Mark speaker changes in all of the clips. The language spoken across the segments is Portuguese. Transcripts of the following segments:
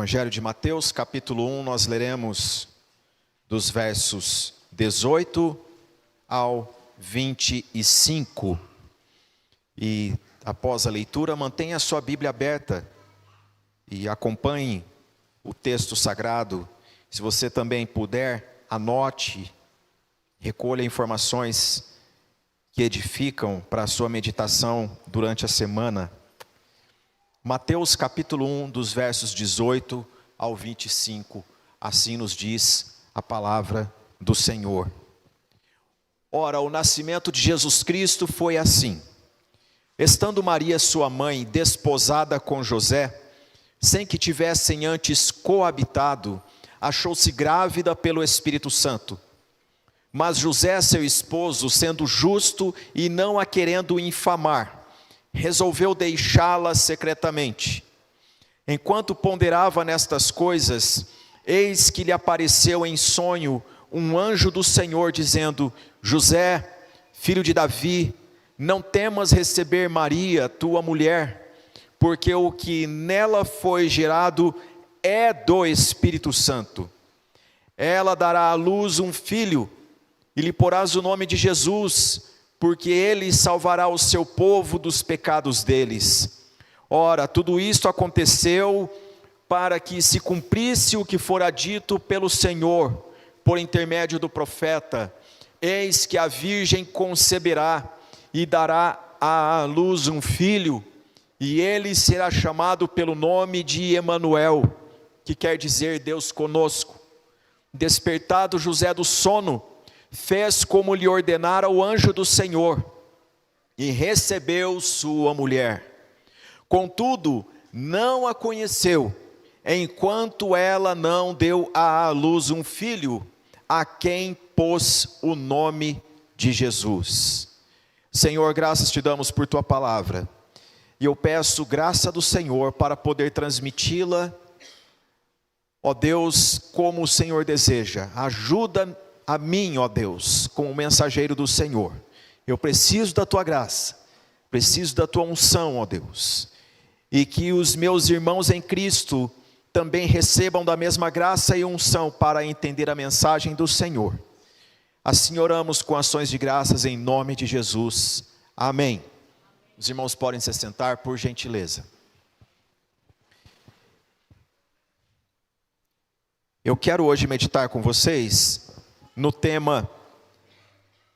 Speaker 1: Evangelho de Mateus, capítulo 1, nós leremos dos versos 18 ao 25. E após a leitura, mantenha a sua Bíblia aberta e acompanhe o texto sagrado. Se você também puder, anote, recolha informações que edificam para a sua meditação durante a semana. Mateus capítulo 1, dos versos 18 ao 25, assim nos diz a palavra do Senhor. Ora, o nascimento de Jesus Cristo foi assim. Estando Maria, sua mãe, desposada com José, sem que tivessem antes coabitado, achou-se grávida pelo Espírito Santo. Mas José, seu esposo, sendo justo e não a querendo infamar, resolveu deixá-la secretamente. Enquanto ponderava nestas coisas, eis que lhe apareceu em sonho um anjo do Senhor, dizendo: José, filho de Davi, não temas receber Maria, tua mulher, porque o que nela foi gerado é do Espírito Santo. Ela dará à luz um filho, e lhe porás o nome de Jesus, porque ele salvará o seu povo dos pecados deles. Ora, tudo isto aconteceu para que se cumprisse o que fora dito pelo Senhor, por intermédio do profeta: eis que a virgem conceberá e dará à luz um filho, e ele será chamado pelo nome de Emanuel, que quer dizer Deus conosco. Despertado José do sono, fez como lhe ordenara o anjo do Senhor, e recebeu sua mulher. Contudo, não a conheceu, enquanto ela não deu à luz um filho, a quem pôs o nome de Jesus. Senhor, graças te damos por tua palavra, e eu peço graça do Senhor para poder transmiti-la, ó Deus, como o Senhor deseja. Ajuda a mim, ó Deus, como mensageiro do Senhor. Eu preciso da tua graça, preciso da tua unção, ó Deus, e que os meus irmãos em Cristo também recebam da mesma graça e unção para entender a mensagem do Senhor. Assim oramos com ações de graças em nome de Jesus. Amém. Os irmãos podem se sentar, por gentileza. Eu quero hoje meditar com vocês no tema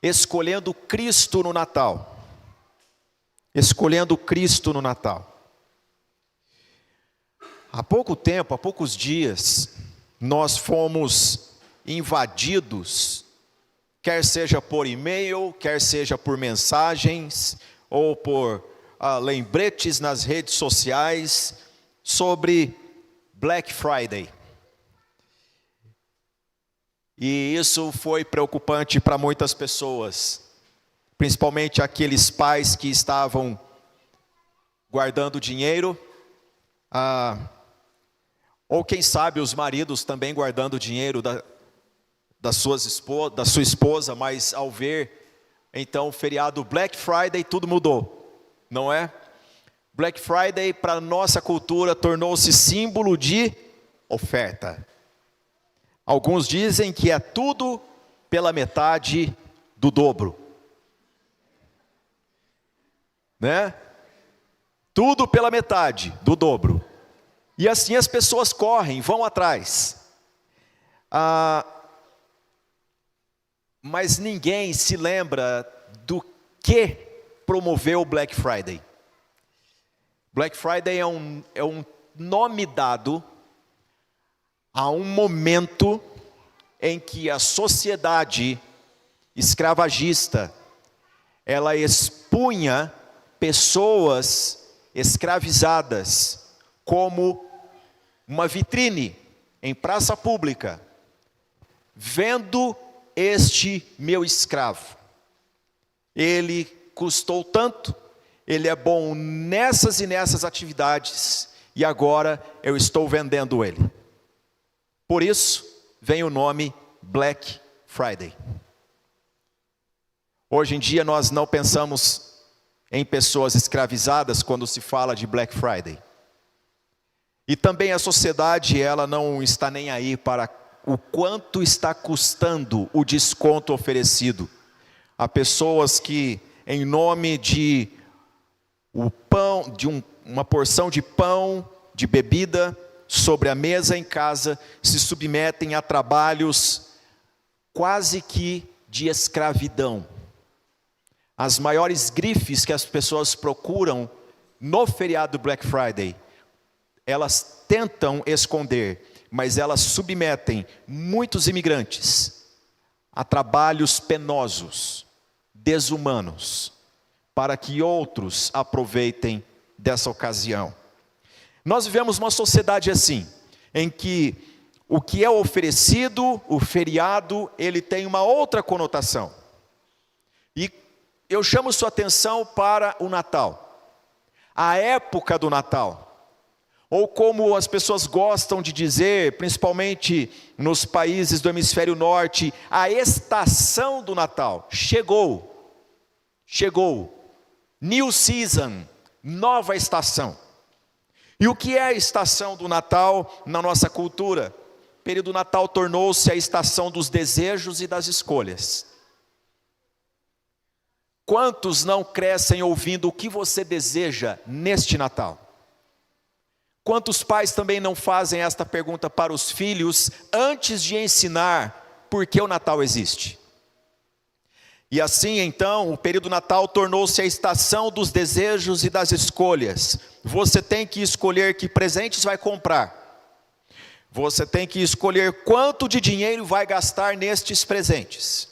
Speaker 1: Escolhendo Cristo no Natal. Escolhendo Cristo no Natal. Há pouco tempo, há poucos dias, nós fomos invadidos, quer seja por e-mail, quer seja por mensagens, ou por lembretes nas redes sociais, sobre Black Friday. E isso foi preocupante para muitas pessoas, principalmente aqueles pais que estavam guardando dinheiro, ou quem sabe os maridos também guardando dinheiro da sua esposa, mas ao ver então o feriado Black Friday, tudo mudou, não é? Black Friday para nossa cultura tornou-se símbolo de oferta. Alguns dizem que é tudo pela metade do dobro, né? Tudo pela metade do dobro. E assim as pessoas correm, vão atrás. Mas ninguém se lembra do que promoveu o Black Friday. Black Friday é um nome dado há um momento em que a sociedade escravagista, ela expunha pessoas escravizadas como uma vitrine em praça pública. Vendo este meu escravo, ele custou tanto, ele é bom nessas e nessas atividades, e agora eu estou vendendo ele. Por isso, vem o nome Black Friday. Hoje em dia nós não pensamos em pessoas escravizadas quando se fala de Black Friday. E também a sociedade, ela não está nem aí para o quanto está custando o desconto oferecido. Há pessoas que, em nome de o pão, de uma porção de pão, de bebida, sobre a mesa em casa, se submetem a trabalhos quase que de escravidão. As maiores grifes que as pessoas procuram no feriado Black Friday, elas tentam esconder, mas elas submetem muitos imigrantes a trabalhos penosos, desumanos, para que outros aproveitem dessa ocasião. Nós vivemos uma sociedade assim, em que o que é oferecido, o feriado, ele tem uma outra conotação. E eu chamo sua atenção para o Natal, a época do Natal. Ou como as pessoas gostam de dizer, principalmente nos países do hemisfério norte, a estação do Natal. Chegou, new season, nova estação. E o que é a estação do Natal na nossa cultura? O período do Natal tornou-se a estação dos desejos e das escolhas. Quantos não crescem ouvindo o que você deseja neste Natal? Quantos pais também não fazem esta pergunta para os filhos antes de ensinar por que o Natal existe? E assim então, o período Natal tornou-se a estação dos desejos e das escolhas. Você tem que escolher que presentes vai comprar. Você tem que escolher quanto de dinheiro vai gastar nestes presentes.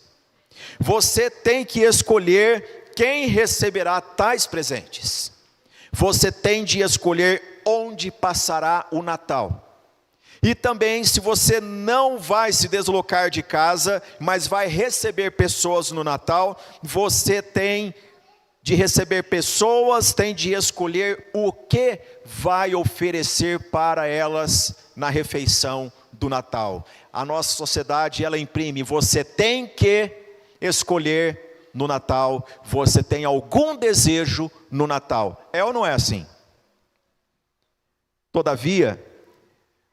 Speaker 1: Você tem que escolher quem receberá tais presentes. Você tem de escolher onde passará o Natal. E também, se você não vai se deslocar de casa, mas vai receber pessoas no Natal, você tem de receber pessoas, tem de escolher o que vai oferecer para elas na refeição do Natal. A nossa sociedade, ela imprime, você tem que escolher no Natal, você tem algum desejo no Natal. É ou não é assim? Todavia,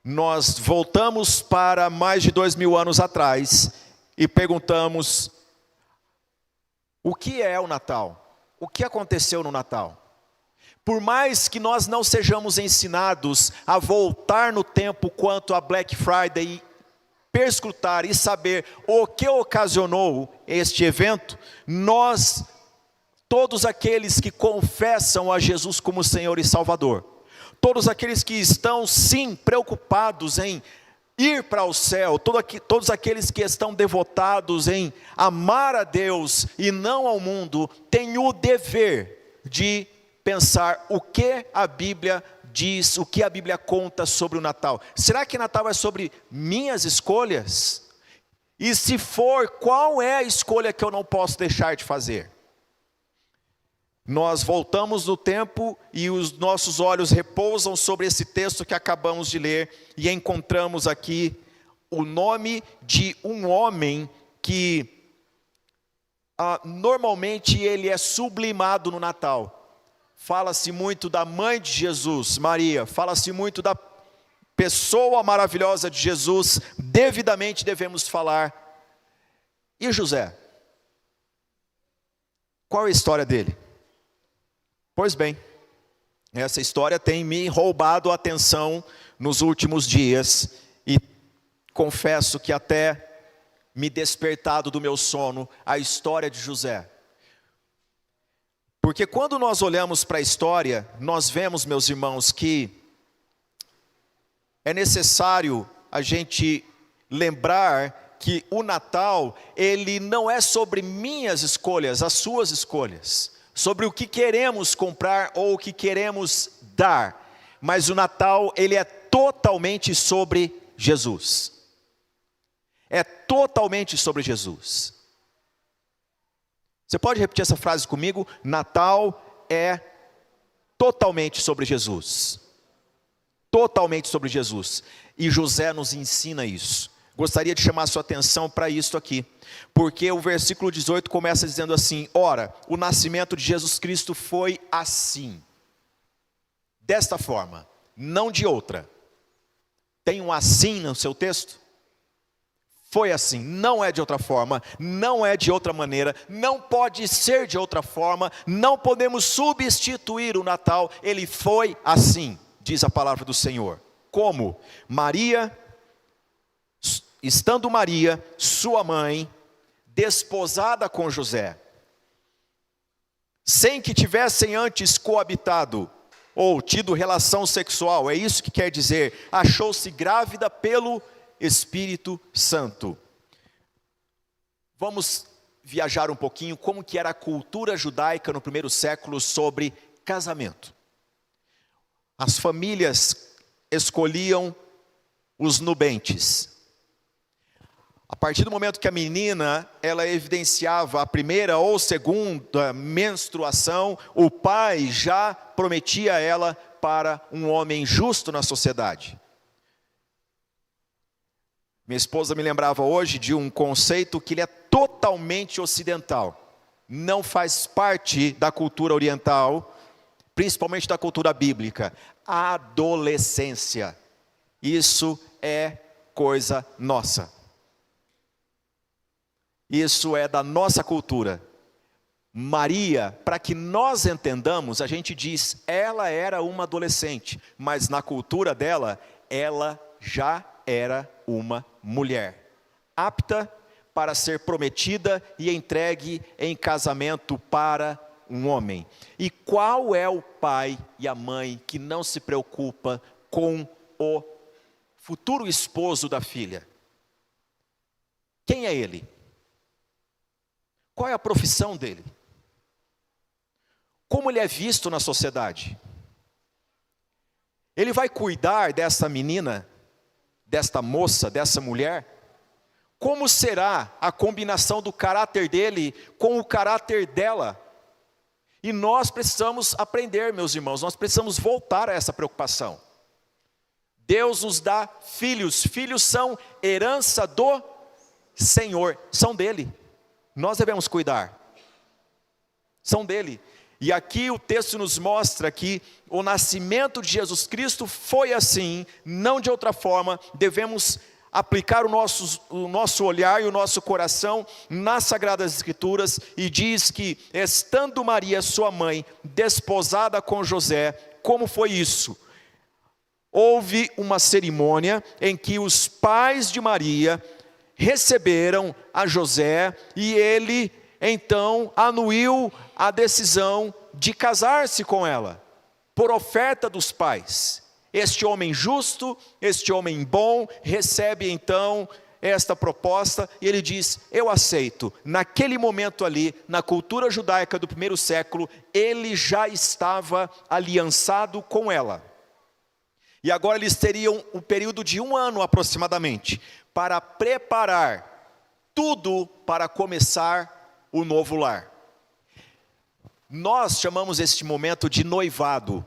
Speaker 1: nós voltamos para mais de 2000 anos atrás e perguntamos: o que é o Natal? O que aconteceu no Natal? Por mais que nós não sejamos ensinados a voltar no tempo quanto a Black Friday, perscrutar e saber o que ocasionou este evento, nós, todos aqueles que confessam a Jesus como Senhor e Salvador, todos aqueles que estão sim preocupados em ir para o céu, todos aqueles que estão devotados em amar a Deus e não ao mundo, têm o dever de pensar o que a Bíblia diz, o que a Bíblia conta sobre o Natal. Será que Natal é sobre minhas escolhas? E se for, qual é a escolha que eu não posso deixar de fazer? Nós voltamos no tempo e os nossos olhos repousam sobre esse texto que acabamos de ler e encontramos aqui o nome de um homem que normalmente ele é sublimado no Natal. Fala-se muito da mãe de Jesus, Maria, fala-se muito da pessoa maravilhosa de Jesus, devidamente devemos falar. E José? Qual é a história dele? Pois bem, essa história tem me roubado a atenção nos últimos dias e confesso que até me despertado do meu sono a história de José. Porque quando nós olhamos para a história, nós vemos, meus irmãos, que é necessário a gente lembrar que o Natal, ele não é sobre minhas escolhas, as suas escolhas, sobre o que queremos comprar ou o que queremos dar, mas o Natal, ele é totalmente sobre Jesus. É totalmente sobre Jesus. Você pode repetir essa frase comigo? Natal é totalmente sobre Jesus. Totalmente sobre Jesus. E José nos ensina isso. Gostaria de chamar a sua atenção para isso aqui. Porque o versículo 18 começa dizendo assim: ora, o nascimento de Jesus Cristo foi assim. Desta forma, não de outra. Tem um assim no seu texto? Foi assim, não é de outra forma, não é de outra maneira, não pode ser de outra forma, não podemos substituir o Natal, ele foi assim, diz a palavra do Senhor. Como? Maria, estando Maria, sua mãe, desposada com José, sem que tivessem antes coabitado, ou tido relação sexual, é isso que quer dizer, achou-se grávida pelo Espírito Santo. Vamos viajar um pouquinho como que era a cultura judaica no primeiro século sobre casamento. As famílias escolhiam os nubentes. A partir do momento que a menina, ela evidenciava a primeira ou segunda menstruação, o pai já prometia ela para um homem justo na sociedade. Minha esposa me lembrava hoje de um conceito que ele é totalmente ocidental. Não faz parte da cultura oriental, principalmente da cultura bíblica. A adolescência. Isso é coisa nossa. Isso é da nossa cultura. Maria, para que nós entendamos, a gente diz, ela era uma adolescente. Mas na cultura dela, ela já era uma mulher, apta para ser prometida e entregue em casamento para um homem. E qual é o pai e a mãe que não se preocupa com o futuro esposo da filha? Quem é ele? Qual é a profissão dele? Como ele é visto na sociedade? Ele vai cuidar dessa menina, desta moça, dessa mulher? Como será a combinação do caráter dele com o caráter dela? E nós precisamos aprender, meus irmãos, nós precisamos voltar a essa preocupação. Deus nos dá filhos, filhos são herança do Senhor, são dele. Nós devemos cuidar, são dele. E aqui o texto nos mostra que o nascimento de Jesus Cristo foi assim, não de outra forma. Devemos aplicar o nosso olhar e o nosso coração nas Sagradas Escrituras, e diz que, estando Maria, sua mãe, desposada com José, como foi isso? Houve uma cerimônia em que os pais de Maria receberam a José, e ele então anuiu a decisão de casar-se com ela, por oferta dos pais. Este homem justo, este homem bom, recebe então esta proposta, e ele diz, eu aceito. Naquele momento ali, na cultura judaica do primeiro século, ele já estava aliançado com ela. E agora eles teriam um período de 1 ano aproximadamente, para preparar tudo para começar o novo lar. Nós chamamos este momento de noivado,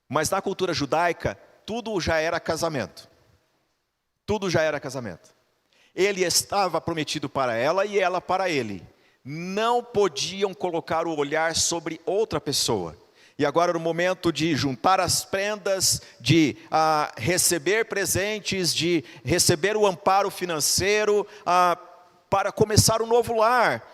Speaker 1: mas na cultura judaica, tudo já era casamento. Tudo já era casamento. Ele estava prometido para ela e ela para ele. Não podiam colocar o olhar sobre outra pessoa. E agora era o momento de juntar as prendas, de receber presentes, de receber o amparo financeiro, para começar um novo lar.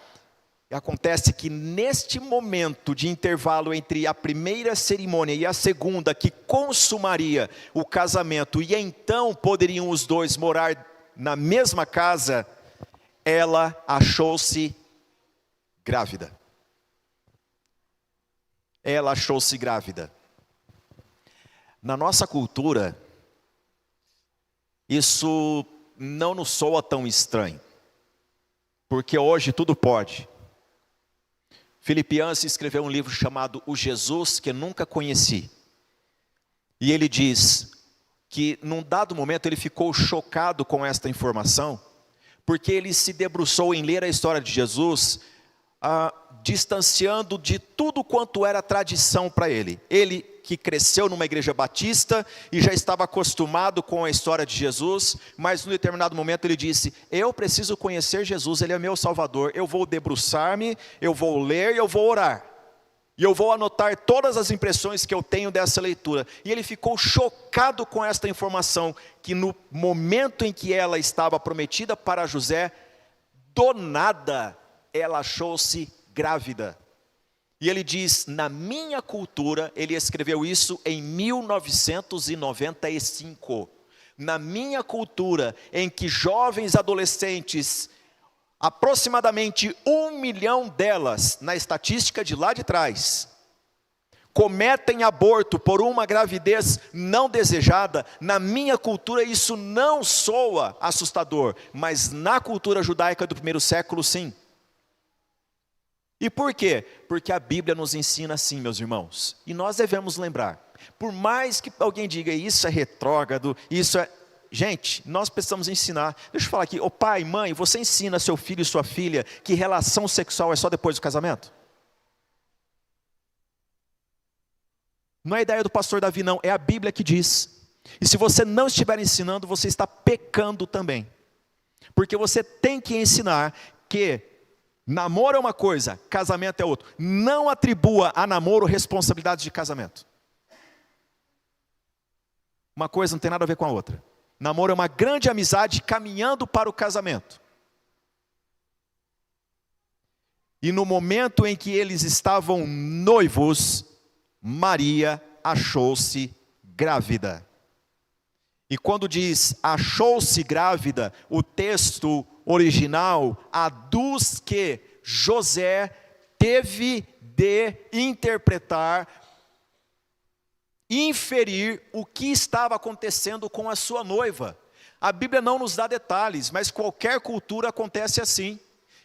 Speaker 1: E acontece que neste momento de intervalo entre a primeira cerimônia e a segunda, que consumaria o casamento, e então poderiam os dois morar na mesma casa, ela achou-se grávida. Ela achou-se grávida. Na nossa cultura, isso não nos soa tão estranho, porque hoje tudo pode. Filipe Yancey escreveu um livro chamado O Jesus que Nunca Conheci. E ele diz que num dado momento ele ficou chocado com esta informação, porque ele se debruçou em ler a história de Jesus, distanciando de tudo quanto era tradição para ele. Ele que cresceu numa igreja batista e já estava acostumado com a história de Jesus, mas num determinado momento ele disse, eu preciso conhecer Jesus, ele é meu Salvador, eu vou debruçar-me, eu vou ler e eu vou orar. E eu vou anotar todas as impressões que eu tenho dessa leitura. E ele ficou chocado com esta informação, que no momento em que ela estava prometida para José, do nada ela achou-se grávida. E ele diz, na minha cultura, ele escreveu isso em 1995. Na minha cultura, em que jovens adolescentes, aproximadamente 1 milhão delas, na estatística de lá de trás, cometem aborto por uma gravidez não desejada, na minha cultura isso não soa assustador, mas na cultura judaica do primeiro século, sim. E por quê? Porque a Bíblia nos ensina assim, meus irmãos, e nós devemos lembrar, por mais que alguém diga, isso é retrógrado, isso é... Gente, nós precisamos ensinar. Deixa eu falar aqui, ô pai, mãe, você ensina seu filho e sua filha que relação sexual é só depois do casamento? Não é a ideia do pastor Davi não, é a Bíblia que diz. E se você não estiver ensinando, você está pecando também. Porque você tem que ensinar que namoro é uma coisa, casamento é outra. Não atribua a namoro responsabilidades de casamento. Uma coisa não tem nada a ver com a outra. Namoro é uma grande amizade caminhando para o casamento. E no momento em que eles estavam noivos, Maria achou-se grávida. E quando diz achou-se grávida, o texto original aduz que José teve de interpretar, inferir o que estava acontecendo com a sua noiva. A Bíblia não nos dá detalhes, mas qualquer cultura acontece assim.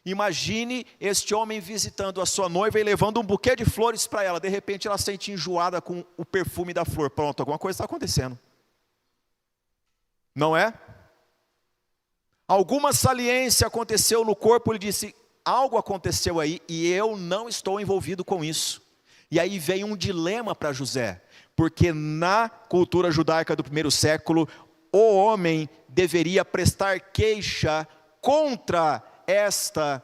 Speaker 1: Imagine este homem visitando a sua noiva e levando um buquê de flores para ela. De repente ela se sente enjoada com o perfume da flor. Pronto, alguma coisa está acontecendo. Não é? Alguma saliência aconteceu no corpo, ele disse, algo aconteceu aí e eu não estou envolvido com isso. E aí vem um dilema para José, porque na cultura judaica do primeiro século, o homem deveria prestar queixa contra esta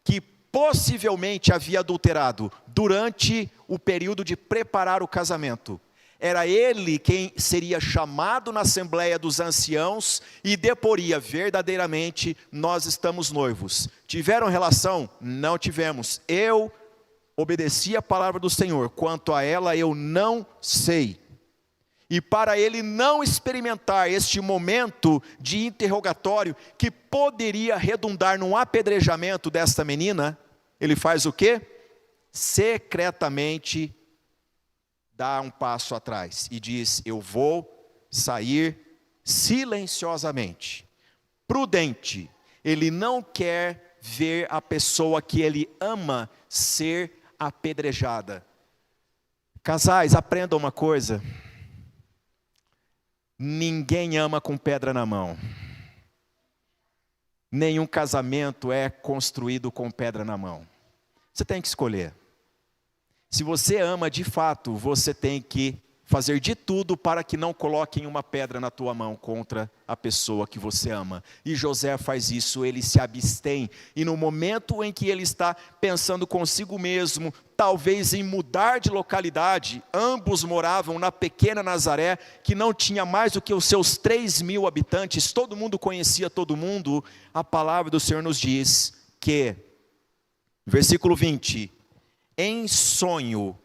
Speaker 1: que possivelmente havia adulterado durante o período de preparar o casamento. Era ele quem seria chamado na assembleia dos anciãos e deporia verdadeiramente, nós estamos noivos. Tiveram relação? Não tivemos. Eu obedeci a palavra do Senhor, quanto a ela eu não sei. E para ele não experimentar este momento de interrogatório, que poderia redundar num apedrejamento desta menina, ele faz o quê? Secretamente dá um passo atrás e diz, eu vou sair silenciosamente, prudente. Ele não quer ver a pessoa que ele ama ser apedrejada. Casais, aprendam uma coisa. Ninguém ama com pedra na mão. Nenhum casamento é construído com pedra na mão. Você tem que escolher. Se você ama de fato, você tem que fazer de tudo para que não coloquem uma pedra na tua mão contra a pessoa que você ama. E José faz isso, ele se abstém. E no momento em que ele está pensando consigo mesmo, talvez em mudar de localidade, ambos moravam na pequena Nazaré, que não tinha mais do que os seus 3.000 habitantes, todo mundo conhecia todo mundo. A palavra do Senhor nos diz que, versículo 20, em sonho,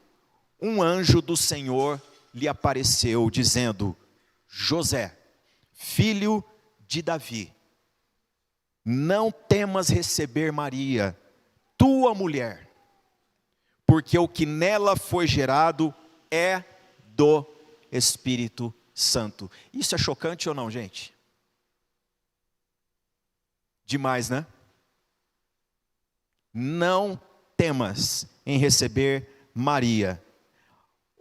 Speaker 1: um anjo do Senhor lhe apareceu, dizendo, José, filho de Davi, não temas receber Maria, tua mulher, porque o que nela foi gerado é do Espírito Santo. Isso é chocante ou não, gente? Demais, né? Não temas em receber Maria.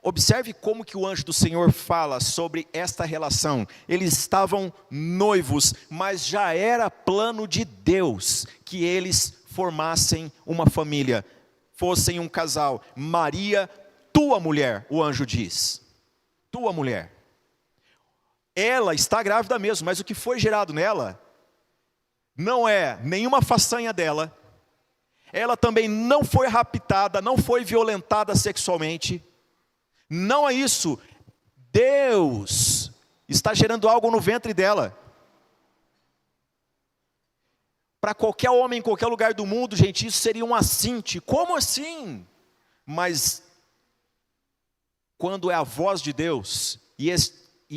Speaker 1: Observe como que o anjo do Senhor fala sobre esta relação. Eles estavam noivos, mas já era plano de Deus que eles formassem uma família, fossem um casal. Maria, tua mulher, o anjo diz. Tua mulher. Ela está grávida mesmo, mas o que foi gerado nela não é nenhuma façanha dela, ela também não foi raptada, não foi violentada sexualmente. Não é isso. Deus está gerando algo no ventre dela. Para qualquer homem em qualquer lugar do mundo, gente, isso seria um assinte. Como assim? Mas quando é a voz de Deus, e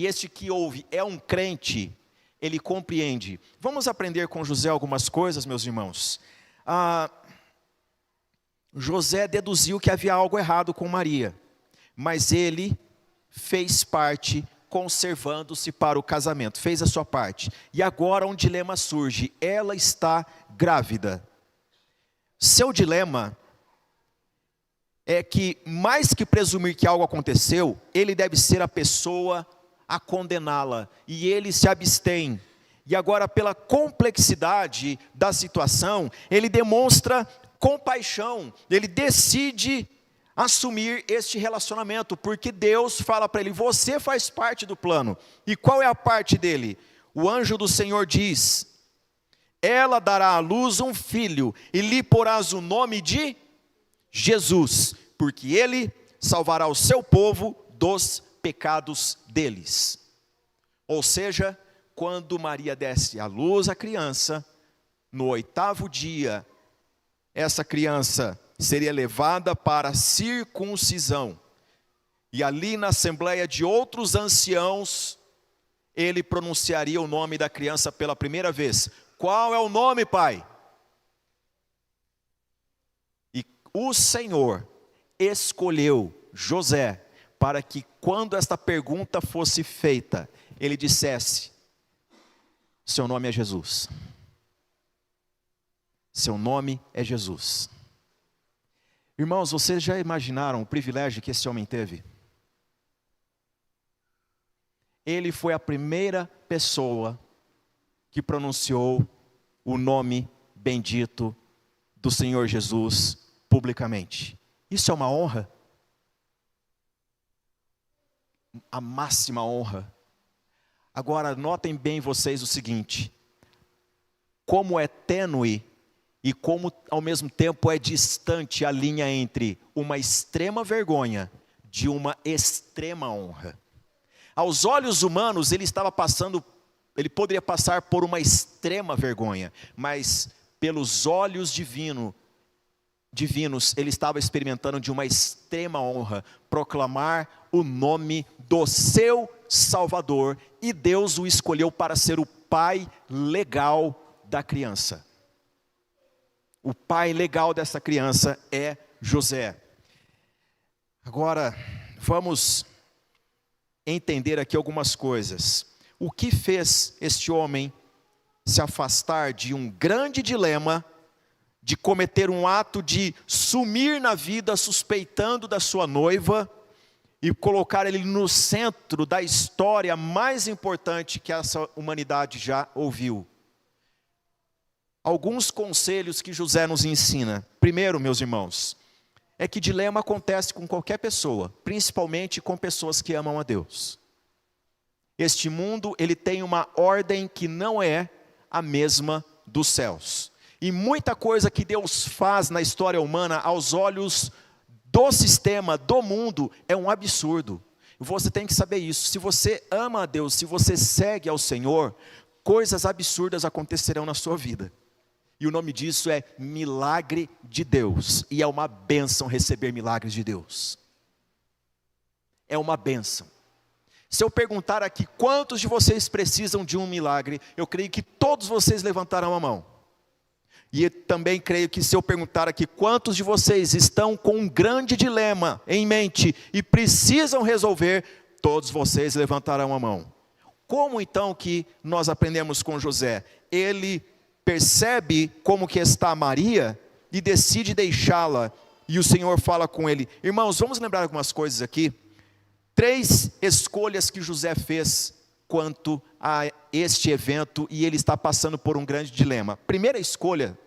Speaker 1: este que ouve é um crente, ele compreende. Vamos aprender com José algumas coisas, meus irmãos. José deduziu que havia algo errado com Maria, mas ele fez parte, conservando-se para o casamento, fez a sua parte. E agora um dilema surge, ela está grávida. Seu dilema é que, mais que presumir que algo aconteceu, ele deve ser a pessoa a condená-la, e ele se abstém. E agora, pela complexidade da situação, ele demonstra compaixão, ele decide assumir este relacionamento, porque Deus fala para ele, você faz parte do plano. E qual é a parte dele? O anjo do Senhor diz, ela dará à luz um filho, e lhe porás o nome de Jesus, porque ele salvará o seu povo dos pecados deles. Ou seja, quando Maria desse à luz a criança, no 8º dia, essa criança seria levada para a circuncisão. E ali na assembleia de outros anciãos, ele pronunciaria o nome da criança pela primeira vez. Qual é o nome, pai? E o Senhor escolheu José para que quando esta pergunta fosse feita, ele dissesse, seu nome é Jesus. Seu nome é Jesus. Irmãos, vocês já imaginaram o privilégio que esse homem teve? Ele foi a primeira pessoa que pronunciou o nome bendito do Senhor Jesus publicamente. Isso é uma honra. A máxima honra. Agora, notem bem vocês o seguinte, como é tênue e como ao mesmo tempo é distante a linha entre uma extrema vergonha de uma extrema honra. Aos olhos humanos, ele poderia passar por uma extrema vergonha, mas pelos olhos divinos, ele estava experimentando de uma extrema honra, proclamar o nome do seu Salvador, e Deus o escolheu para ser o pai legal da criança. O pai legal dessa criança é José. Agora, vamos entender aqui algumas coisas. O que fez este homem se afastar de um grande dilema, de cometer um ato de sumir na vida suspeitando da sua noiva e colocar ele no centro da história mais importante que essa humanidade já ouviu? Alguns conselhos que José nos ensina. Primeiro, meus irmãos, é que dilema acontece com qualquer pessoa, principalmente com pessoas que amam a Deus. Este mundo, ele tem uma ordem que não é a mesma dos céus. E muita coisa que Deus faz na história humana, aos olhos do sistema, do mundo, é um absurdo. Você tem que saber isso. Se você ama a Deus, se você segue ao Senhor, coisas absurdas acontecerão na sua vida. E o nome disso é milagre de Deus. E é uma bênção receber milagres de Deus. É uma bênção. Se eu perguntar aqui, quantos de vocês precisam de um milagre? Eu creio que todos vocês levantarão a mão. E também creio que se eu perguntar aqui, quantos de vocês estão com um grande dilema em mente e precisam resolver, todos vocês levantarão a mão. Como então que nós aprendemos com José? Ele percebe como que está Maria e decide deixá-la. E o Senhor fala com ele. Irmãos, vamos lembrar algumas coisas aqui. 3 escolhas que José fez quanto a este evento, e ele está passando por um grande dilema. Primeira escolha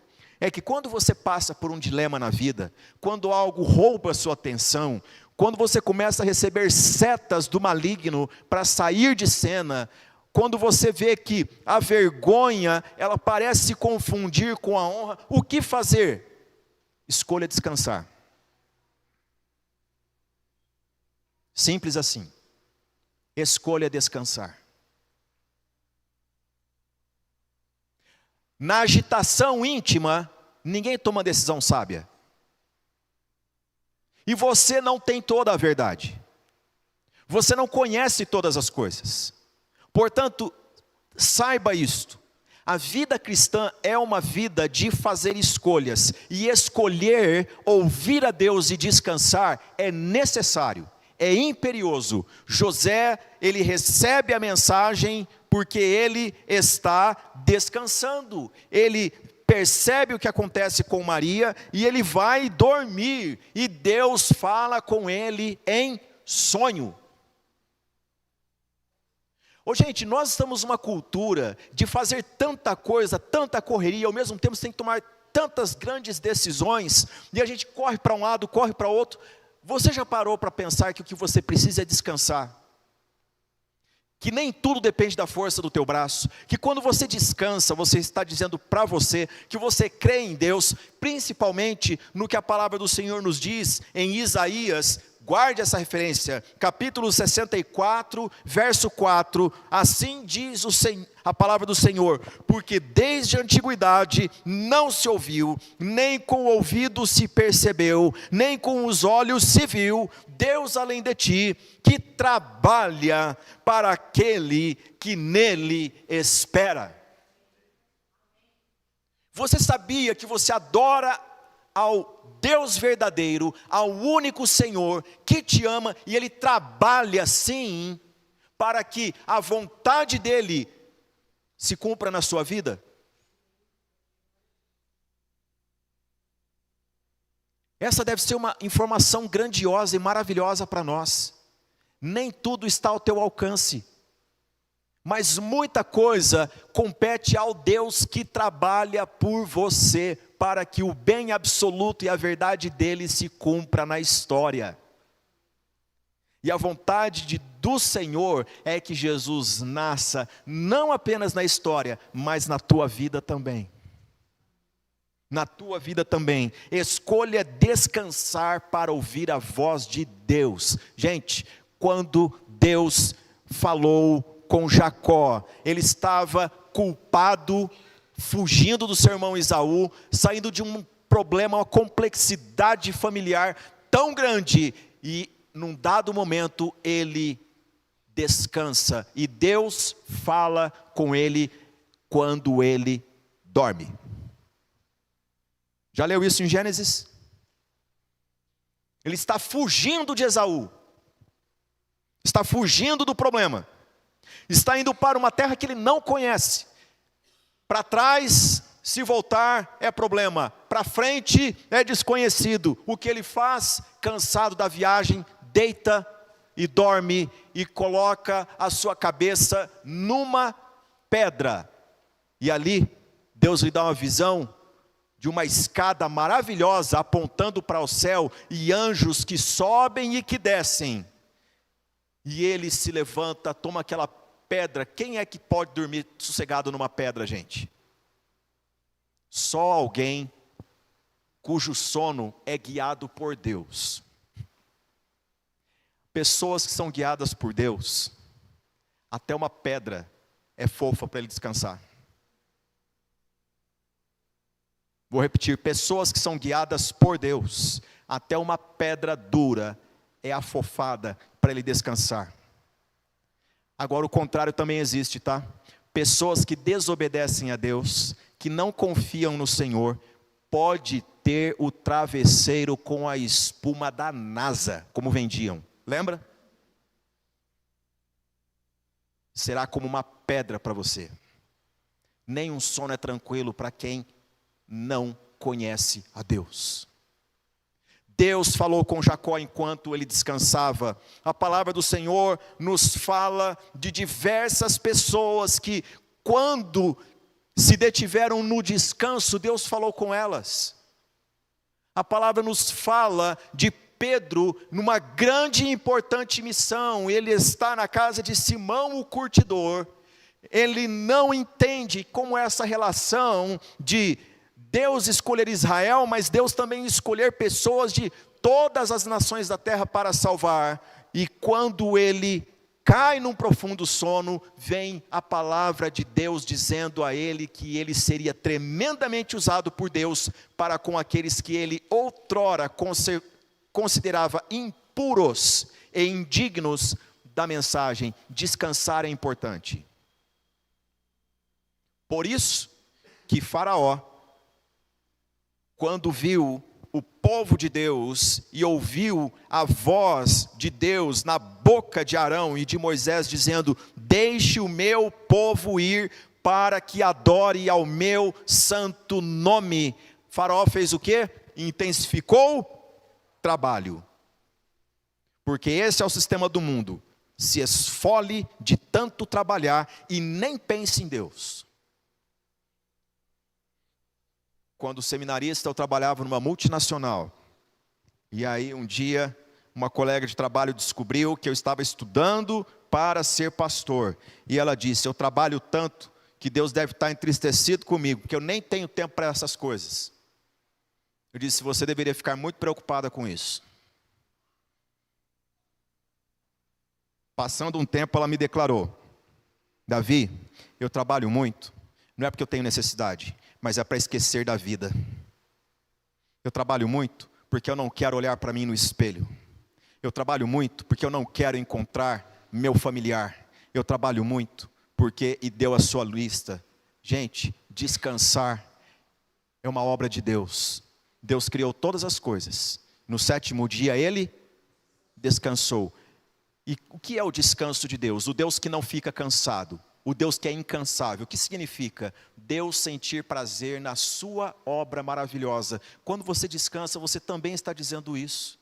Speaker 1: é que quando você passa por um dilema na vida, quando algo rouba a sua atenção, quando você começa a receber setas do maligno para sair de cena, quando você vê que a vergonha, ela parece se confundir com a honra, o que fazer? escolha descansar. Simples assim. Escolha descansar. Na agitação íntima, ninguém toma decisão sábia. E você não tem toda a verdade. Você não conhece todas as coisas. Portanto, saiba isto. A vida cristã é uma vida de fazer escolhas. E escolher, ouvir a Deus e descansar é necessário. É imperioso. José, ele recebe a mensagem porque ele está descansando. Ele percebe o que acontece com Maria e ele vai dormir. E Deus fala com ele em sonho. Ô gente, nós estamos numa cultura de fazer tanta coisa, tanta correria, ao mesmo tempo você tem que tomar tantas grandes decisões, e a gente corre para um lado, corre para outro. Você já parou para pensar que o que você precisa é descansar? Que nem tudo depende da força do teu braço, que quando você descansa, você está dizendo para você que você crê em Deus, principalmente no que a palavra do Senhor nos diz em Isaías. Guarde essa referência, capítulo 64, verso 4, assim diz a palavra do Senhor: porque desde a antiguidade não se ouviu, nem com o ouvido se percebeu, nem com os olhos se viu, Deus além de ti, que trabalha para aquele que nele espera. Você sabia que você adora ao Deus verdadeiro, ao único Senhor que te ama, e Ele trabalha sim para que a vontade dEle se cumpra na sua vida? Essa deve ser uma informação grandiosa e maravilhosa para nós. Nem tudo está ao teu alcance, mas muita coisa compete ao Deus que trabalha por você, para que o bem absoluto e a verdade dele se cumpra na história. E a vontade do Senhor é que Jesus nasça, não apenas na história, mas na tua vida também. Na tua vida também. Escolha descansar para ouvir a voz de Deus. Gente, quando Deus falou com Jacó, ele estava culpado, fugindo do seu irmão Esaú, saindo de um problema, uma complexidade familiar tão grande, e num dado momento ele descansa, e Deus fala com ele quando ele dorme. Já leu isso em Gênesis? Ele está fugindo de Esaú, está fugindo do problema, está indo para uma terra que ele não conhece. Para trás, se voltar, é problema. Para frente, é desconhecido. O que ele faz? Cansado da viagem, deita e dorme e coloca a sua cabeça numa pedra. E ali, Deus lhe dá uma visão de uma escada maravilhosa apontando para o céu e anjos que sobem e que descem. E ele se levanta, toma aquela pedra. Quem é que pode dormir sossegado numa pedra, gente? Só alguém cujo sono é guiado por Deus. Pessoas que são guiadas por Deus, até uma pedra é fofa para ele descansar. Vou repetir, pessoas que são guiadas por Deus, até uma pedra dura é afofada para ele descansar. Agora o contrário também existe, tá? Pessoas que desobedecem a Deus, que não confiam no Senhor, pode ter o travesseiro com a espuma da NASA, como vendiam, lembra? Será como uma pedra para você. Nenhum sono é tranquilo para quem não conhece a Deus. Deus falou com Jacó enquanto ele descansava. A palavra do Senhor nos fala de diversas pessoas que, quando se detiveram no descanso, Deus falou com elas. A palavra nos fala de Pedro numa grande e importante missão. Ele está na casa de Simão o curtidor. Ele não entende como essa relação de Deus escolher Israel, mas Deus também escolher pessoas de todas as nações da terra para salvar. E quando ele cai num profundo sono, vem a palavra de Deus dizendo a ele que ele seria tremendamente usado por Deus para com aqueles que ele outrora considerava impuros e indignos da mensagem. Descansar é importante. Por isso que Faraó, quando viu o povo de Deus e ouviu a voz de Deus na boca de Arão e de Moisés dizendo: deixe o meu povo ir para que adore ao meu santo nome, Faraó fez o quê? Intensificou o trabalho. Porque esse é o sistema do mundo. Se esfole de tanto trabalhar e nem pense em Deus. Quando seminarista, eu trabalhava numa multinacional. E aí um dia, uma colega de trabalho descobriu que eu estava estudando para ser pastor. E ela disse: eu trabalho tanto que Deus deve estar entristecido comigo, porque eu nem tenho tempo para essas coisas. Eu disse: você deveria ficar muito preocupada com isso. Passando um tempo, ela me declarou: Davi, eu trabalho muito, não é porque eu tenho necessidade, mas é para esquecer da vida. Eu trabalho muito porque eu não quero olhar para mim no espelho. Eu trabalho muito porque eu não quero encontrar meu familiar. Eu trabalho muito porque, e deu a sua lista. Gente, descansar é uma obra de Deus. Deus criou todas as coisas. No 7º dia ele descansou. E o que é o descanso de Deus? O Deus que não fica cansado. O Deus que é incansável. O que significa? Deus sentir prazer na sua obra maravilhosa. Quando você descansa, você também está dizendo isso.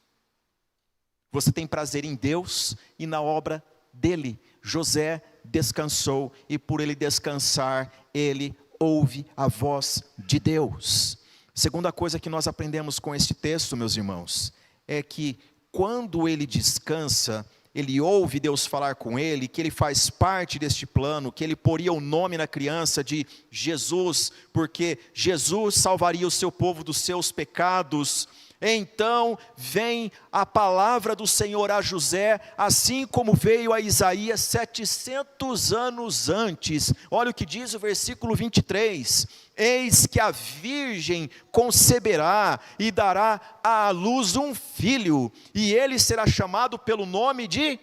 Speaker 1: Você tem prazer em Deus e na obra dele. José descansou e por ele descansar, ele ouve a voz de Deus. Segunda coisa que nós aprendemos com este texto, meus irmãos, é que quando ele descansa, ele ouve Deus falar com ele, que ele faz parte deste plano, que ele poria o nome na criança de Jesus, porque Jesus salvaria o seu povo dos seus pecados. Então vem a palavra do Senhor a José, assim como veio a Isaías 700 anos antes. Olha o que diz o versículo 23. Eis que a virgem conceberá e dará à luz um filho, e ele será chamado pelo nome de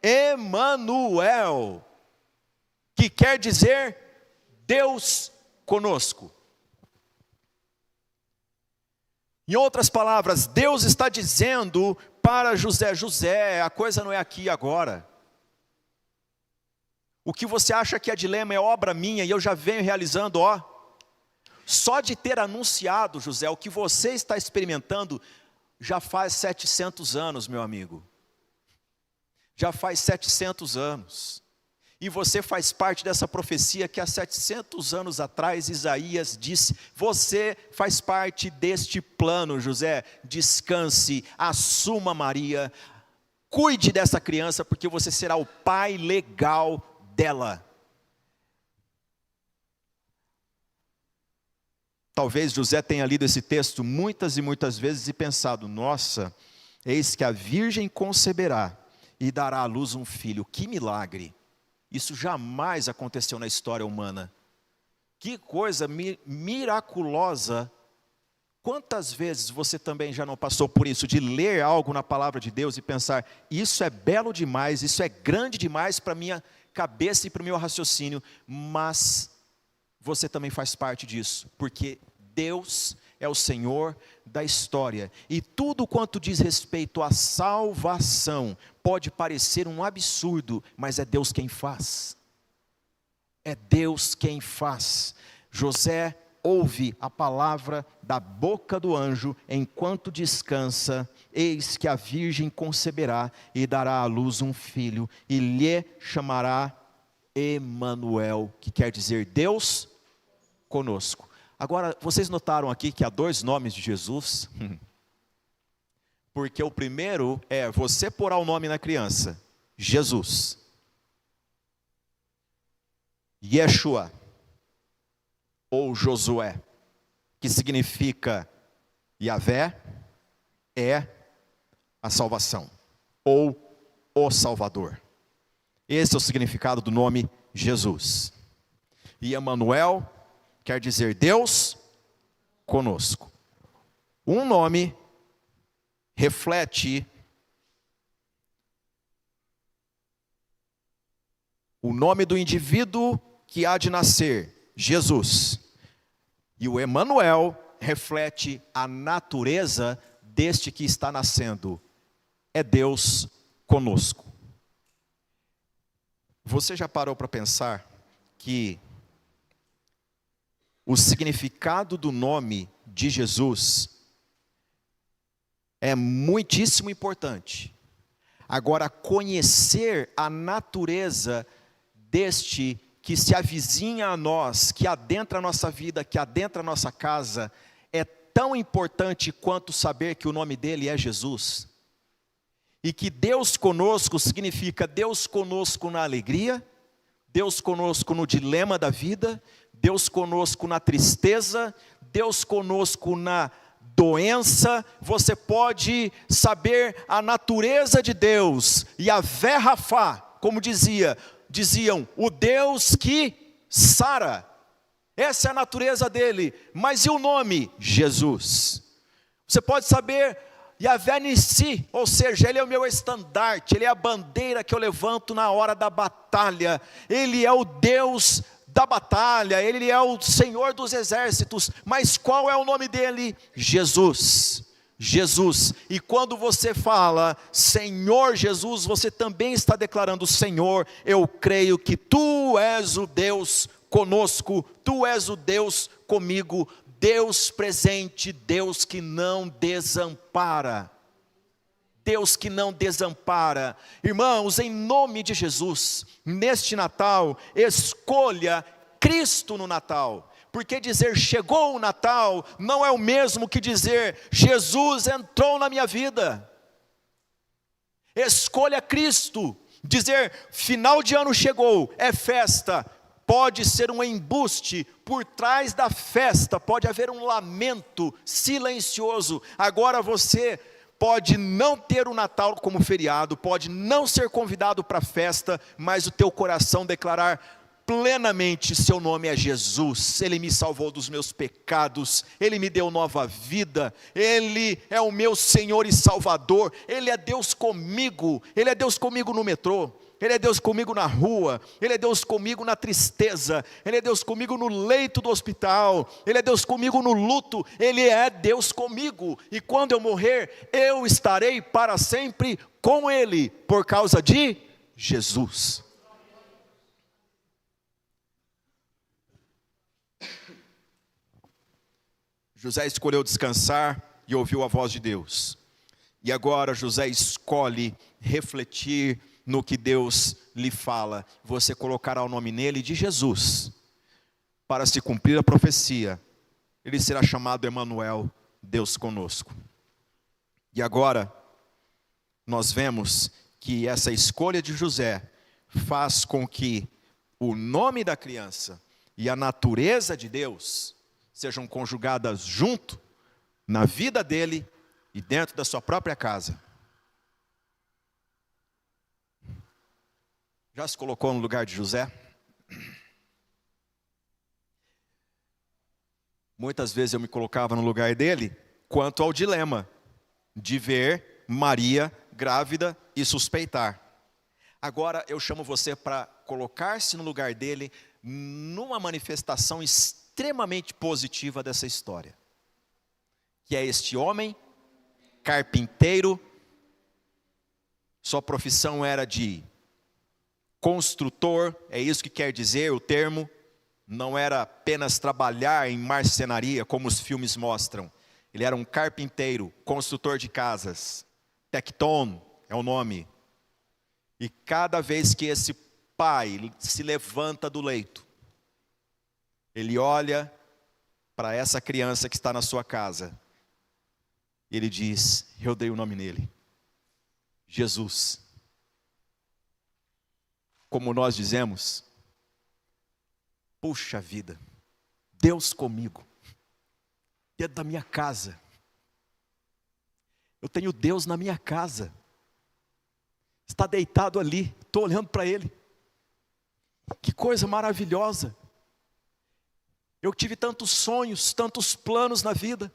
Speaker 1: Emanuel, que quer dizer Deus conosco. Em outras palavras, Deus está dizendo para José: José, a coisa não é aqui e agora. O que você acha que é dilema é obra minha, e eu já venho realizando, só de ter anunciado, José, o que você está experimentando, já faz 700 anos, meu amigo. Já faz 700 anos. E você faz parte dessa profecia que há 700 anos atrás Isaías disse: você faz parte deste plano, José. Descanse, assuma Maria, cuide dessa criança, porque você será o pai legal dela. Talvez José tenha lido esse texto muitas e muitas vezes e pensado: nossa, eis que a virgem conceberá e dará à luz um filho. Que milagre! Isso jamais aconteceu na história humana. Que coisa miraculosa. Quantas vezes você também já não passou por isso, de ler algo na palavra de Deus e pensar: isso é belo demais, isso é grande demais para a minha cabeça e para o meu raciocínio, mas você também faz parte disso, porque Deus é o Senhor da história, e tudo quanto diz respeito à salvação, pode parecer um absurdo, mas é Deus quem faz. É Deus quem faz. José ouve a palavra da boca do anjo, enquanto descansa, eis que a virgem conceberá e dará à luz um filho, e lhe chamará Emanuel, que quer dizer Deus conosco. Agora, vocês notaram aqui que há 2 nomes de Jesus? Porque o primeiro é: você porá o nome na criança, Jesus. Yeshua, ou Josué. que significa Yahvé, é a salvação, ou o Salvador. Esse é o significado do nome Jesus. E Emanuel quer dizer Deus conosco. Um nome reflete o nome do indivíduo que há de nascer, Jesus. E o Emanuel reflete a natureza deste que está nascendo. É Deus conosco. Você já parou para pensar que o significado do nome de Jesus é muitíssimo importante? Agora, conhecer a natureza deste que se avizinha a nós, que adentra a nossa vida, que adentra a nossa casa, é tão importante quanto saber que o nome dele é Jesus. E que Deus conosco significa Deus conosco na alegria, Deus conosco no dilema da vida, Deus conosco na tristeza, Deus conosco na doença. Você pode saber a natureza de Deus, Yahvé Rafá, como diziam, o Deus que sara. Essa é a natureza dele. Mas e o nome? Jesus. Você pode saber Yahvé Nissi, ou seja, ele é o meu estandarte, ele é a bandeira que eu levanto na hora da batalha. Ele é o Deus da batalha, ele é o Senhor dos exércitos. Mas qual é o nome dele? Jesus. Jesus. E quando você fala Senhor Jesus, você também está declarando: Senhor, eu creio que tu és o Deus conosco, tu és o Deus comigo, Deus presente, Deus que não desampara. Deus que não desampara. Irmãos, em nome de Jesus, neste Natal, escolha Cristo no Natal. Porque dizer chegou o Natal não é o mesmo que dizer Jesus entrou na minha vida. Escolha Cristo. Dizer final de ano chegou, é festa, pode ser um embuste. Por trás da festa pode haver um lamento silencioso. Agora você pode não ter o Natal como feriado, pode não ser convidado para a festa, mas o teu coração declarar plenamente: seu nome é Jesus, ele me salvou dos meus pecados, ele me deu nova vida, ele é o meu Senhor e Salvador, ele é Deus comigo, ele é Deus comigo no metrô, ele é Deus comigo na rua, ele é Deus comigo na tristeza, ele é Deus comigo no leito do hospital, ele é Deus comigo no luto, ele é Deus comigo. E quando eu morrer, eu estarei para sempre com ele, por causa de Jesus. José escolheu descansar e ouviu a voz de Deus. E agora José escolhe refletir no que Deus lhe fala. Você colocará o nome nele de Jesus. Para se cumprir a profecia, ele será chamado Emanuel, Deus conosco. E agora, nós vemos que essa escolha de José faz com que o nome da criança e a natureza de Deus sejam conjugadas junto na vida dele e dentro da sua própria casa. Já se colocou no lugar de José? Muitas vezes eu me colocava no lugar dele quanto ao dilema de ver Maria grávida e suspeitar. Agora eu chamo você para colocar-se no lugar dele numa manifestação extremamente positiva dessa história, que é este homem, carpinteiro, sua profissão era de construtor, é isso que quer dizer o termo, não era apenas trabalhar em marcenaria, como os filmes mostram, ele era um carpinteiro, construtor de casas, tecton é o nome, e cada vez que esse pai se levanta do leito, ele olha para essa criança que está na sua casa, ele diz: eu dei o nome nele, Jesus. Como nós dizemos, puxa vida, Deus comigo. dentro da minha casa. Eu tenho Deus na minha casa. Está deitado ali, estou olhando para Ele. Que coisa maravilhosa. Eu tive tantos sonhos, tantos planos na vida.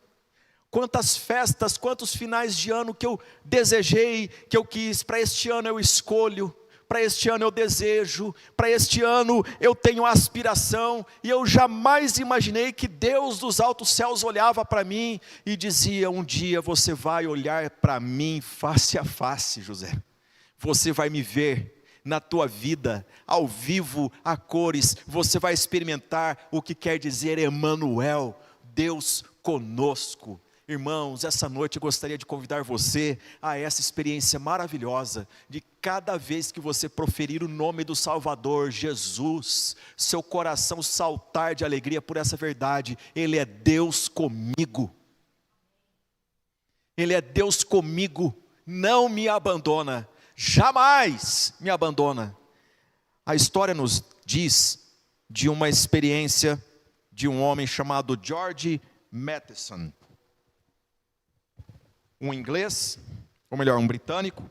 Speaker 1: Quantas festas, quantos finais de ano que eu desejei, que eu quis. Para este ano eu escolho, para este ano eu desejo, para este ano eu tenho aspiração. E eu jamais imaginei que Deus dos altos céus olhava para mim e dizia: um dia você vai olhar para mim face a face, José. Você vai me ver na tua vida, ao vivo, a cores. Você vai experimentar o que quer dizer Emanuel, Deus conosco. Irmãos, essa noite eu gostaria de convidar você a essa experiência maravilhosa, de cada vez que você proferir o nome do Salvador, Jesus, seu coração saltar de alegria por essa verdade: Ele é Deus comigo. Ele é Deus comigo, não me abandona, jamais me abandona. A história nos diz de uma experiência de um homem chamado George Matheson. Um inglês, ou melhor, um britânico,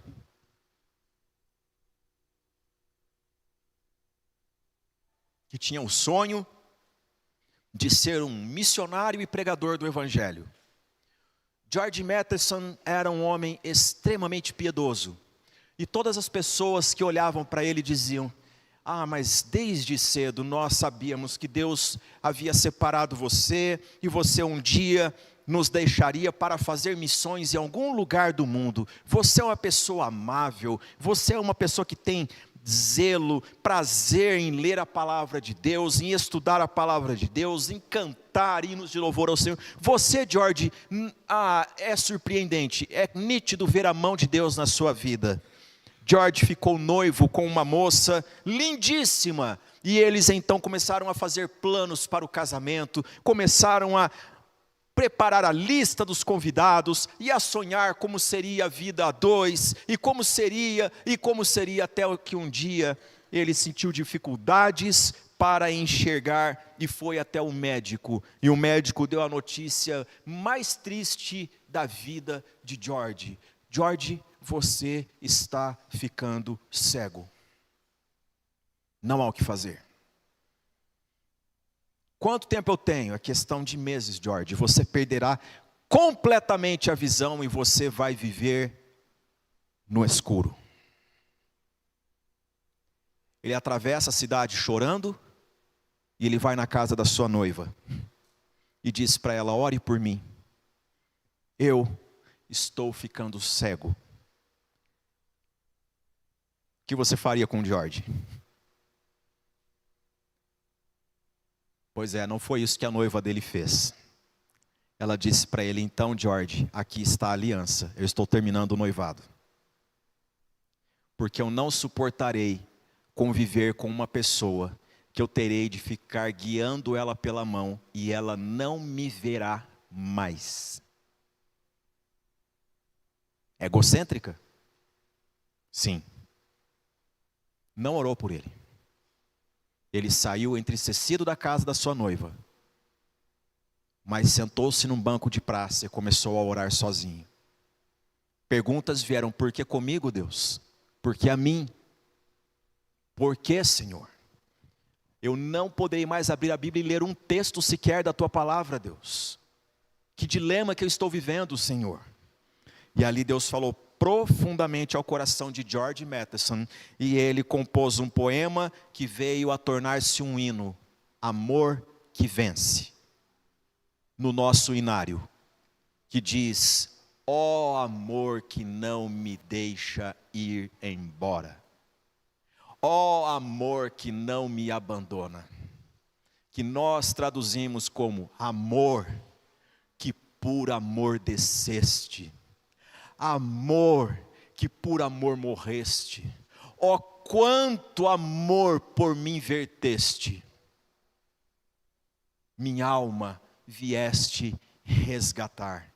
Speaker 1: que tinha o sonho de ser um missionário e pregador do Evangelho. George Matheson era um homem extremamente piedoso, e todas as pessoas que olhavam para ele diziam: ah, mas desde cedo nós sabíamos que Deus havia separado você, e você um dia nos deixaria para fazer missões em algum lugar do mundo. Você é uma pessoa amável, você é uma pessoa que tem zelo, prazer em ler a palavra de Deus, em estudar a palavra de Deus, em cantar hinos de louvor ao Senhor. Você, George, é surpreendente, é nítido ver a mão de Deus na sua vida. George ficou noivo com uma moça lindíssima, e eles então começaram a fazer planos para o casamento, começaram a preparar a lista dos convidados e a sonhar como seria a vida a dois, e como seria, até que um dia ele sentiu dificuldades para enxergar e foi até o médico, e o médico deu a notícia mais triste da vida de George: George, você está ficando cego. Não há o que fazer. Quanto tempo eu tenho? É questão de meses, George. Você perderá completamente a visão e você vai viver no escuro. Ele atravessa a cidade chorando, e ele vai na casa da sua noiva e diz para ela: ore por mim, eu estou ficando cego. O que você faria com George? Pois é, não foi isso que a noiva dele fez. Ela disse para ele: então, George, aqui está a aliança, eu estou terminando o noivado, porque eu não suportarei conviver com uma pessoa que eu terei de ficar guiando ela pela mão e ela não me verá mais. Egocêntrica? Sim. Não orou por ele. Ele saiu entristecido da casa da sua noiva, mas sentou-se num banco de praça e começou a orar sozinho. Perguntas vieram: por que comigo, Deus? Por que a mim? Por que, Senhor? Eu não poderei mais abrir a Bíblia e ler um texto sequer da tua palavra, Deus. Que dilema que eu estou vivendo, Senhor. E ali Deus falou profundamente ao coração de George Matheson, e ele compôs um poema que veio a tornar-se um hino: Amor que Vence. No nosso inário, que diz: ó amor que não me deixa ir embora, ó amor que não me abandona, que nós traduzimos como: amor, que por amor desceste, amor, que por amor morreste, ó quanto amor por mim verteste, minha alma vieste resgatar.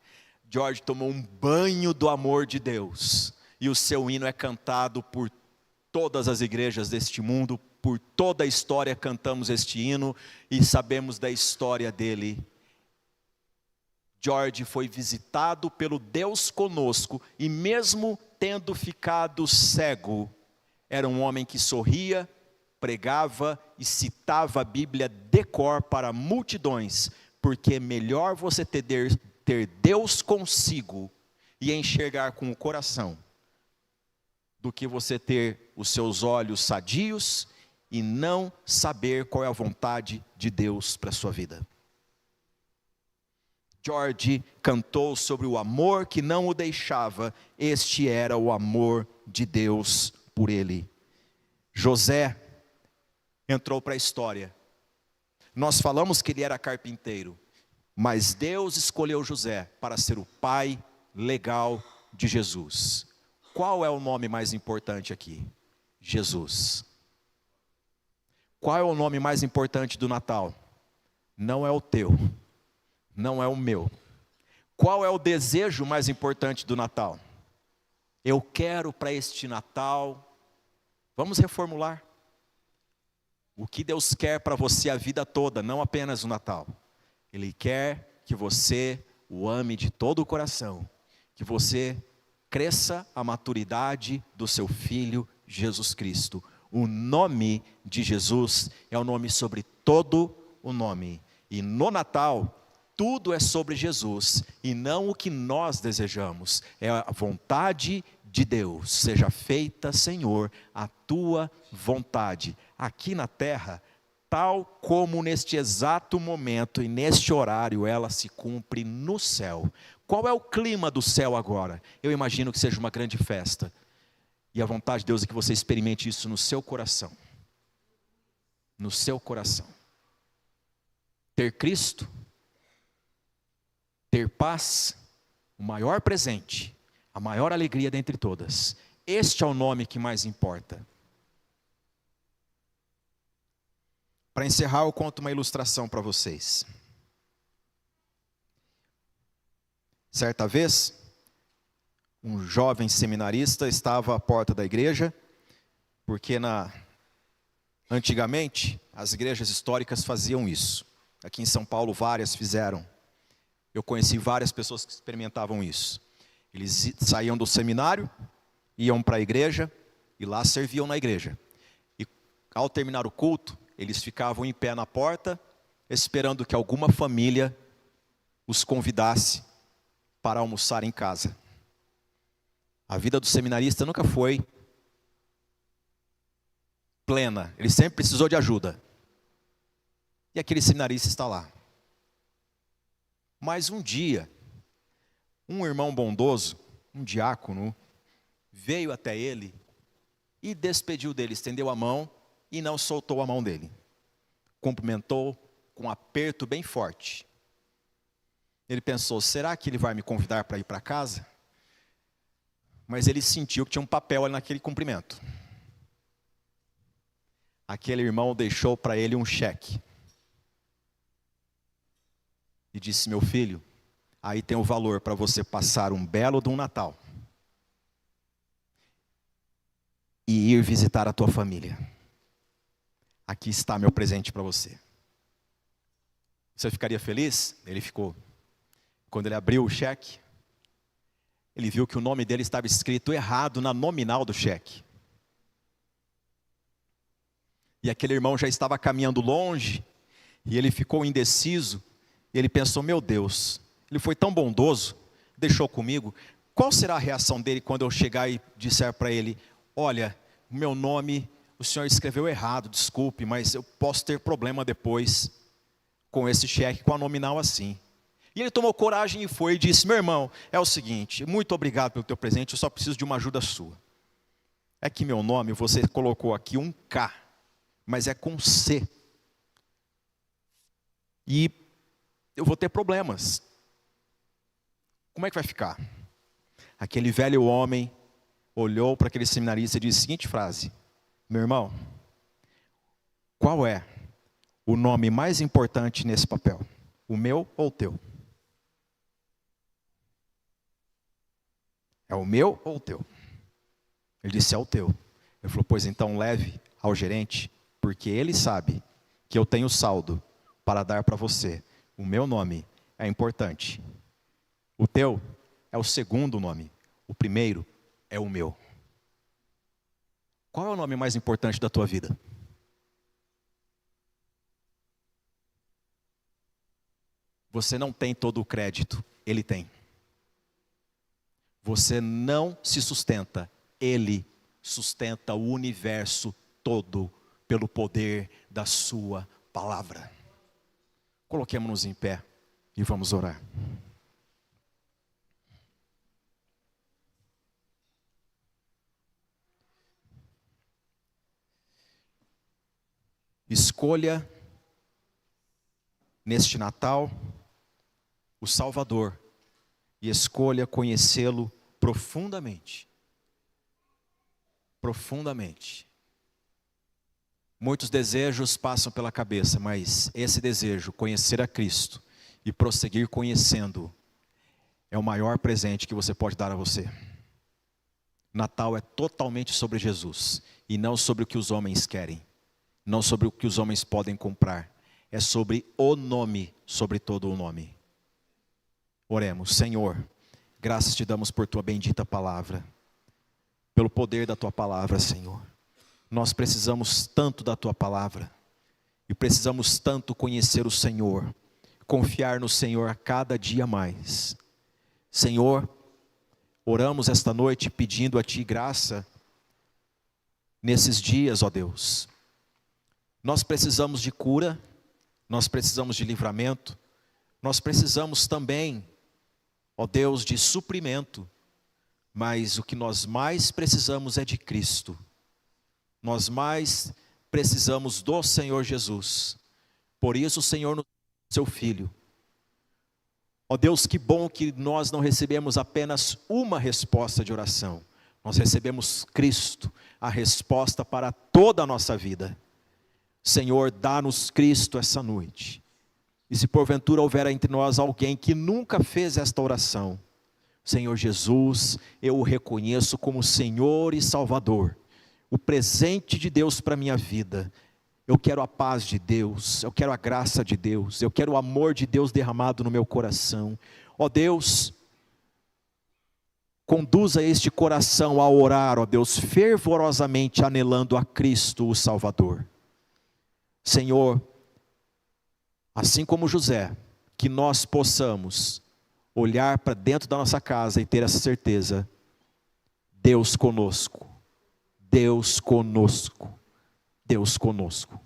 Speaker 1: George tomou um banho do amor de Deus, e o seu hino é cantado por todas as igrejas deste mundo, por toda a história cantamos este hino, e sabemos da história dele. George foi visitado pelo Deus conosco, e mesmo tendo ficado cego, era um homem que sorria, pregava e citava a Bíblia de cor para multidões, porque é melhor você ter Deus consigo e enxergar com o coração, do que você ter os seus olhos sadios e não saber qual é a vontade de Deus para a sua vida. George cantou sobre o amor que não o deixava. Este era o amor de Deus por ele. José entrou para a história. Nós falamos que ele era carpinteiro, mas Deus escolheu José para ser o pai legal de Jesus. Qual é o nome mais importante aqui? Jesus. Qual é o nome mais importante do Natal? Não é o teu, não é o meu. Qual é o desejo mais importante do Natal? Eu quero para este Natal, vamos reformular. O que Deus quer para você a vida toda, não apenas o Natal. Ele quer que você o ame de todo o coração, que você cresça a maturidade do seu Filho Jesus Cristo. O nome de Jesus é o nome sobre todo o nome. E no Natal, tudo é sobre Jesus e não o que nós desejamos. É a vontade de Deus. Seja feita, Senhor, a tua vontade, aqui na terra, tal como neste exato momento e neste horário ela se cumpre no céu. Qual é o clima do céu agora? Eu imagino que seja uma grande festa. E a vontade de Deus é que você experimente isso no seu coração. No seu coração. Ter Cristo, ter paz, o maior presente, a maior alegria dentre todas. Este é o nome que mais importa. Para encerrar, eu conto uma ilustração para vocês. Certa vez, um jovem seminarista estava à porta da igreja, porque antigamente as igrejas históricas faziam isso. Aqui em São Paulo várias fizeram. Eu conheci várias pessoas que experimentavam isso. Eles saíam do seminário, iam para a igreja e lá serviam na igreja. E ao terminar o culto, eles ficavam em pé na porta, esperando que alguma família os convidasse para almoçar em casa. A vida do seminarista nunca foi plena, ele sempre precisou de ajuda. E aquele seminarista está lá. Mas um dia, um irmão bondoso, um diácono, veio até ele e despediu dele, estendeu a mão e não soltou a mão dele. Cumprimentou com um aperto bem forte. Ele pensou, será que ele vai me convidar para ir para casa? Mas ele sentiu que tinha um papel ali naquele cumprimento. Aquele irmão deixou para ele um cheque. E disse, meu filho, aí tem o valor para você passar um belo de um Natal. E ir visitar a tua família. Aqui está meu presente para você. Você ficaria feliz? Ele ficou. Quando ele abriu o cheque, ele viu que o nome dele estava escrito errado na nominal do cheque. E aquele irmão já estava caminhando longe, e ele ficou indeciso, e ele pensou, meu Deus, ele foi tão bondoso, deixou comigo, qual será a reação dele quando eu chegar e disser para ele, olha, o meu nome, o senhor escreveu errado, desculpe, mas eu posso ter problema depois com esse cheque, com a nominal assim. E ele tomou coragem e foi e disse, meu irmão, é o seguinte, muito obrigado pelo teu presente, eu só preciso de uma ajuda sua. É que meu nome, você colocou aqui um K, mas é com C. E eu vou ter problemas. Como é que vai ficar? Aquele velho homem olhou para aquele seminarista e disse a seguinte frase, meu irmão, qual é o nome mais importante nesse papel? O meu ou o teu? É o meu ou o teu? Ele disse, é o teu. Ele falou, pois então leve ao gerente, porque ele sabe que eu tenho saldo para dar para você. O meu nome é importante. O teu é o segundo nome. O primeiro é o meu. Qual é o nome mais importante da tua vida? Você não tem todo o crédito, Ele tem. Você não se sustenta, Ele sustenta o universo todo pelo poder da sua palavra. Coloquemos-nos em pé e vamos orar. Escolha neste Natal o Salvador e escolha conhecê-lo profundamente. Profundamente. Muitos desejos passam pela cabeça, mas esse desejo, conhecer a Cristo e prosseguir conhecendo, é o maior presente que você pode dar a você. Natal é totalmente sobre Jesus e não sobre o que os homens querem, não sobre o que os homens podem comprar. É sobre o nome, sobre todo o nome. Oremos. Senhor, graças te damos por tua bendita palavra, pelo poder da tua palavra, Senhor. Nós precisamos tanto da tua palavra e precisamos tanto conhecer o Senhor, confiar no Senhor a cada dia mais. Senhor, oramos esta noite pedindo a ti graça nesses dias, ó Deus. Nós precisamos de cura, nós precisamos de livramento, nós precisamos também, ó Deus, de suprimento, mas o que nós mais precisamos é de Cristo. Nós mais precisamos do Senhor Jesus. Por isso o Senhor nos deu seu Filho. Ó Deus, que bom que nós não recebemos apenas uma resposta de oração. Nós recebemos Cristo, a resposta para toda a nossa vida. Senhor, dá-nos Cristo essa noite. E se porventura houver entre nós alguém que nunca fez esta oração, Senhor Jesus, eu o reconheço como Senhor e Salvador, o presente de Deus para a minha vida. Eu quero a paz de Deus, eu quero a graça de Deus, eu quero o amor de Deus derramado no meu coração. Ó Deus, conduza este coração a orar, ó Deus, fervorosamente anelando a Cristo o Salvador. Senhor, assim como José, que nós possamos olhar para dentro da nossa casa e ter essa certeza: Deus conosco, Deus conosco, Deus conosco.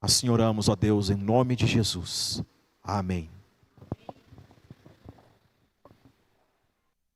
Speaker 1: Assim oramos, ó Deus, em nome de Jesus. Amém.